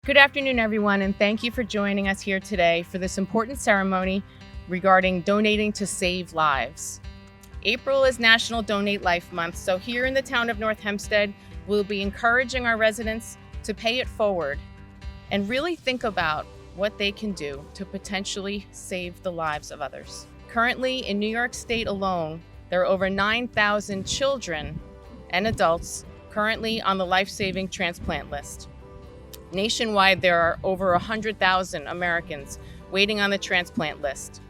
Good afternoon, everyone, and thank you for joining us here today for this important ceremony regarding donating to save lives. April is National Donate Life Month, so here in the town of North Hempstead, we'll be encouraging our residents to pay it forward and really think about what they can do to potentially save the lives of others. Currently, in New York State alone, there are over 9,000 children and adults currently on the life-saving transplant list. Nationwide, there are over 100,000 Americans waiting on the transplant list.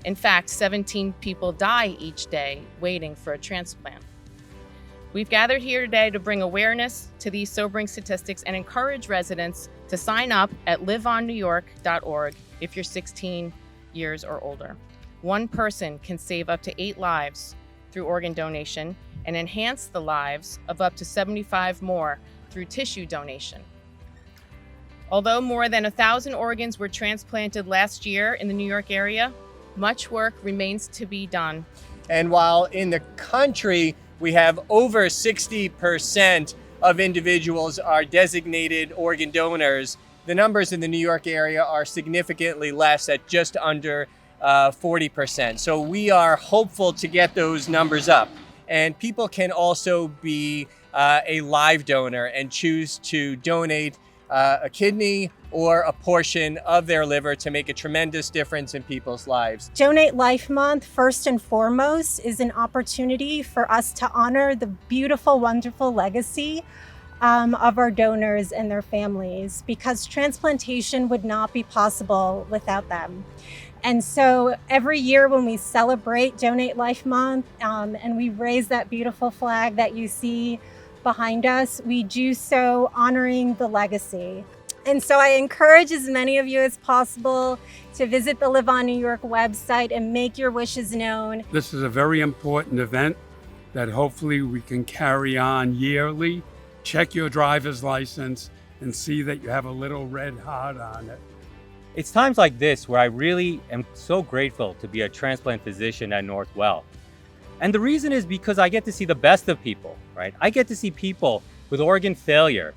In fact, 17 people die each day waiting for a transplant. We've gathered here today to bring awareness to these sobering statistics and encourage residents to sign up at liveonnewyork.org if you're 16 years or older. One person can save up to 8 lives through organ donation and enhance the lives of up to 75 more through tissue donation. Although more than 1,000 organs were transplanted last year in the New York area, much work remains to be done. And while in the country, we have over 60% of individuals are designated organ donors, the numbers in the New York area are significantly less at just under 40%. So we are hopeful to get those numbers up. And people can also be a live donor and choose to donate a kidney or a portion of their liver to make a tremendous difference in people's lives. Donate Life Month, first and foremost, is an opportunity for us to honor the beautiful, wonderful legacy of our donors and their families, because transplantation would not be possible without them. And so every year when we celebrate Donate Life Month and we raise that beautiful flag that you see behind us, we do so honoring the legacy. And so I encourage as many of you as possible to visit the Live On New York website and make your wishes known. This is a very important event that hopefully we can carry on yearly. Check your driver's license and see that you have a little red heart on it. It's times like this where I really am so grateful to be a transplant physician at Northwell. And the reason is because I get to see the best of people, right? I get to see people with organ failure.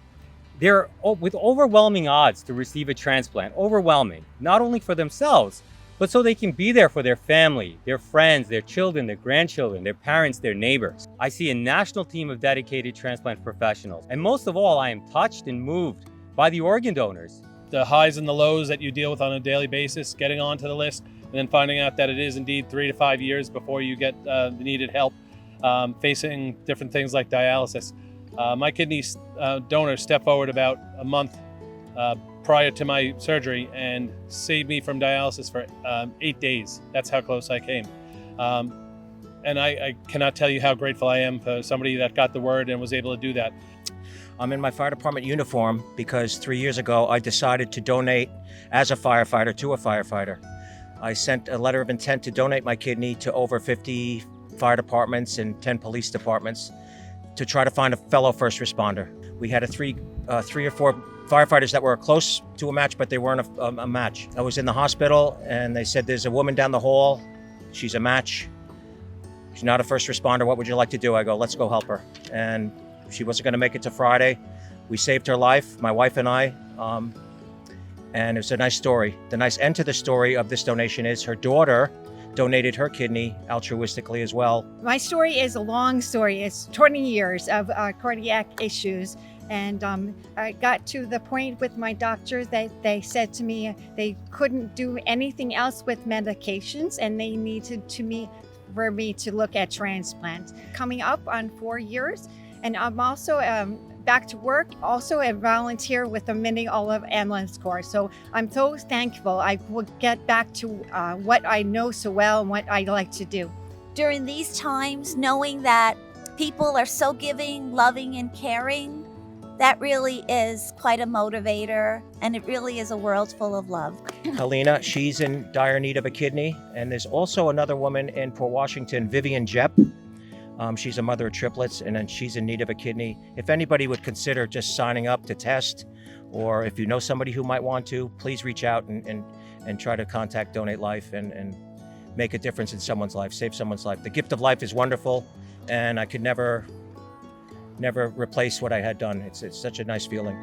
They're with overwhelming odds to receive a transplant, overwhelming, not only for themselves, but so they can be there for their family, their friends, their children, their grandchildren, their parents, their neighbors. I see a national team of dedicated transplant professionals. And most of all, I am touched and moved by the organ donors. The highs and the lows that you deal with on a daily basis, getting onto the list, and then finding out that it is indeed 3 to 5 years before you get the needed help, facing different things like dialysis. My kidney donor stepped forward about a month prior to my surgery and saved me from dialysis for 8 days. That's how close I came. And I cannot tell you how grateful I am for somebody that got the word and was able to do that. I'm in my fire department uniform because 3 years ago I decided to donate as a firefighter to a firefighter. I sent a letter of intent to donate my kidney to over 50 fire departments and 10 police departments to try to find a fellow first responder. We had three or four firefighters that were close to a match, but they weren't a match. I was in the hospital and they said, there's a woman down the hall. She's a match. She's not a first responder. What would you like to do? I go, let's go help her. And she wasn't going to make it to Friday. We saved her life, my wife and I. And it was a nice story. The nice end to the story of this donation is her daughter donated her kidney altruistically as well. My story is a long story. It's 20 years of cardiac issues. And I got to the point with my doctor that they said to me they couldn't do anything else with medications and they needed for me to look at transplant. Coming up on 4 years, and I'm also back to work, also a volunteer with the Mini Olive Ambulance Corps. So I'm so thankful I will get back to what I know so well and what I like to do. During these times, knowing that people are so giving, loving, and caring, that really is quite a motivator, and it really is a world full of love. Helena, she's in dire need of a kidney. And there's also another woman in Port Washington, Vivian Jepp. She's a mother of triplets, and then she's in need of a kidney. If anybody would consider just signing up to test, or if you know somebody who might want to, please reach out and try to contact Donate Life and make a difference in someone's life, save someone's life. The gift of life is wonderful, and I could never replace what I had done. It's such a nice feeling.